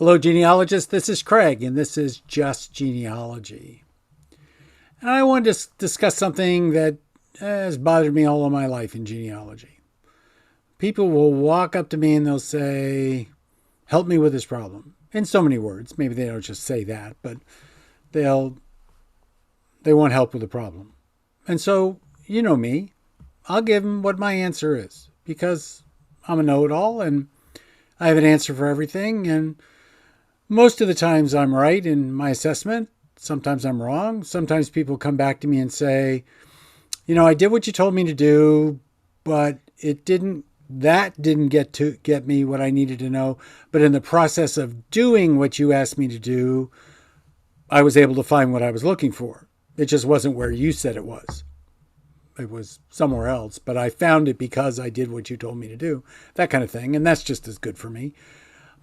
Hello, genealogists. This is Craig, and this is Just Genealogy. And I wanted to discuss something that has bothered me all of my life in genealogy. People will walk up to me and they'll say, "Help me with this problem." In so many words. Maybe they don't just say that, but they'll they want help with the problem. And so, you know me, I'll give them what my answer is because I'm a know-it-all and I have an answer for everything. And most of the times I'm right in my assessment. Sometimes I'm wrong. Sometimes people come back to me and say, I did what you told me to do, but that didn't get me what I needed to know. But in the process of doing what you asked me to do, I was able to find what I was looking for. It just wasn't where you said it was. It was somewhere else, but I found it because I did what you told me to do, that kind of thing. And that's just as good for me.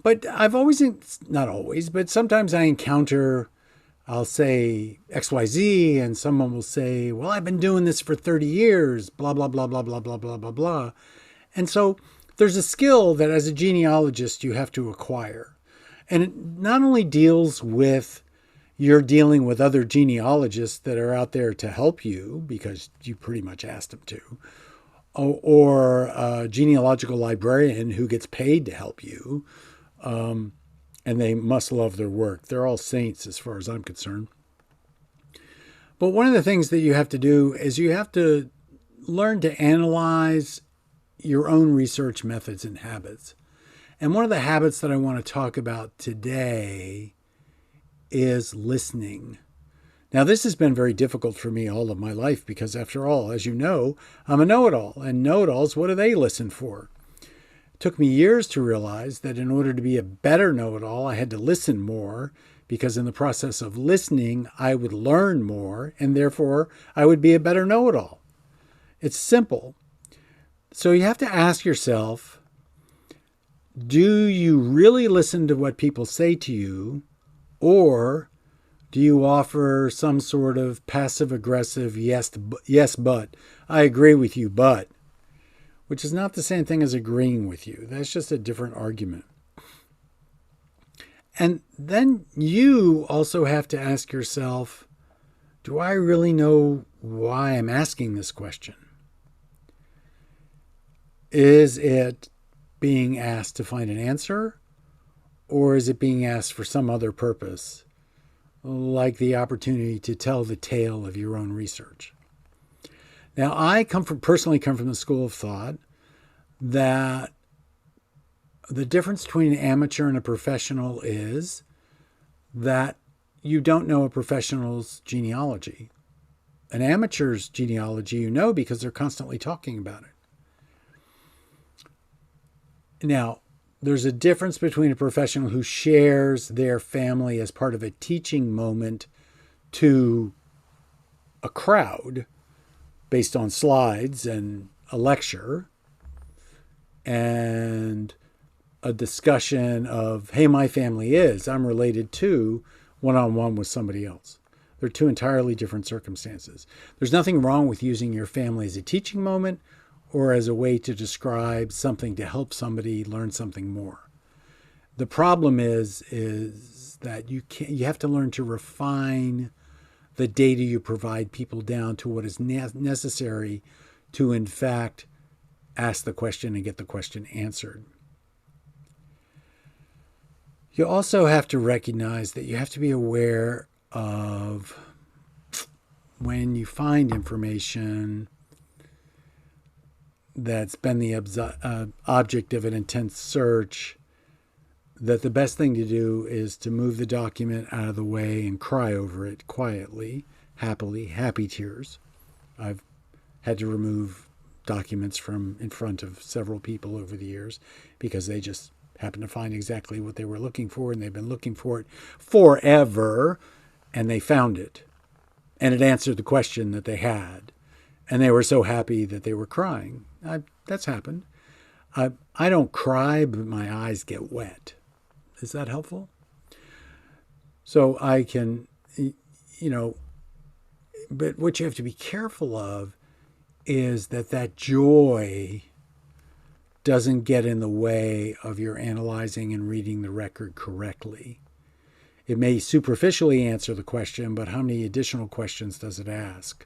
But I've always, not always, but sometimes I encounter, I'll say XYZ, and someone will say, well, I've been doing this for 30 years, blah, blah, blah, blah, blah, blah, blah, blah, blah. And so there's a skill that as a genealogist you have to acquire. And it not only deals with you're dealing with other genealogists that are out there to help you because you pretty much asked them to, or a genealogical librarian who gets paid to help you. And they must love their work. They're all saints as far as I'm concerned. But one of the things that you have to do is you have to learn to analyze your own research methods and habits. And one of the habits that I want to talk about today is listening. Now, this has been very difficult for me all of my life because, after all, as you know, I'm a know-it-all. And know-it-alls, what do they listen for? It took me years to realize that in order to be a better know-it-all, I had to listen more because in the process of listening, I would learn more and therefore I would be a better know-it-all. It's simple. So you have to ask yourself, do you really listen to what people say to you, or do you offer some sort of passive-aggressive yes, but, I agree with you, but, which is not the same thing as agreeing with you. That's just a different argument. And then you also have to ask yourself, do I really know why I'm asking this question? Is it being asked to find an answer, or is it being asked for some other purpose, like the opportunity to tell the tale of your own research? Now, I personally come from the school of thought that the difference between an amateur and a professional is that you don't know a professional's genealogy. An amateur's genealogy you know because they're constantly talking about it. Now, there's a difference between a professional who shares their family as part of a teaching moment to a crowd based on slides and a lecture and a discussion of, hey, my family I'm related to, one-on-one with somebody else. They're two entirely different circumstances. There's nothing wrong with using your family as a teaching moment or as a way to describe something to help somebody learn something more. The problem is that you have to learn to refine the data you provide people down to what is necessary to, in fact, ask the question and get the question answered. You also have to recognize that you have to be aware of when you find information that's been the object of an intense search, that the best thing to do is to move the document out of the way and cry over it quietly, happily, happy tears. I've had to remove documents from in front of several people over the years because they just happened to find exactly what they were looking for, and they've been looking for it forever, and they found it. And it answered the question that they had. And they were so happy that they were crying. That's happened. I don't cry, but my eyes get wet. Is that helpful? So I can, but what you have to be careful of is that joy doesn't get in the way of your analyzing and reading the record correctly. It may superficially answer the question, but how many additional questions does it ask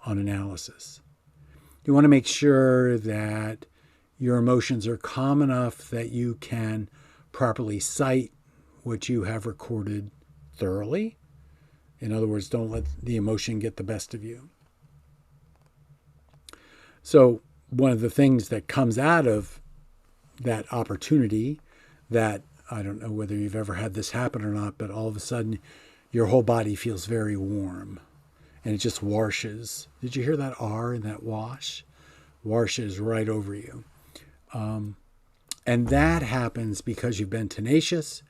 on analysis? You want to make sure that your emotions are calm enough that you can properly cite what you have recorded thoroughly. In other words, don't let the emotion get the best of you. So one of the things that comes out of that opportunity, that I don't know whether you've ever had this happen or not, but all of a sudden your whole body feels very warm and it just washes. Did you hear that R in that wash? Washes right over you. And that happens because you've been tenacious,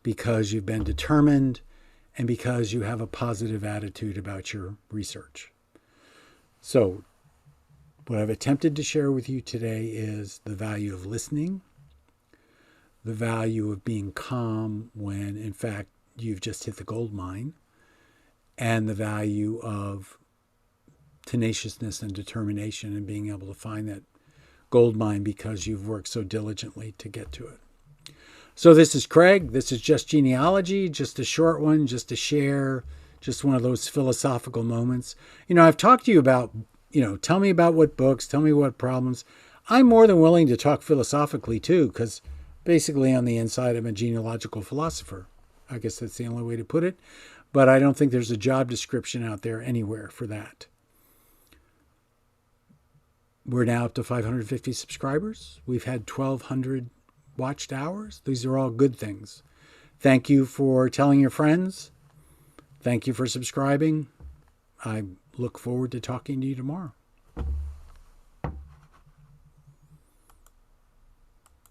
because you've been determined, and because you have a positive attitude about your research. So what I've attempted to share with you today is the value of listening, the value of being calm when, in fact, you've just hit the gold mine, and the value of tenaciousness and determination and being able to find that gold mine because you've worked so diligently to get to it. So this is Craig. This is Just Genealogy, just a short one, just to share, just one of those philosophical moments. I've talked to you about, tell me about what books, tell me what problems. I'm more than willing to talk philosophically too, because basically on the inside I'm a genealogical philosopher. I guess that's the only way to put it. But I don't think there's a job description out there anywhere for that. We're now up to 550 subscribers. We've had 1,200 watched hours. These are all good things. Thank you for telling your friends. Thank you for subscribing. I look forward to talking to you tomorrow.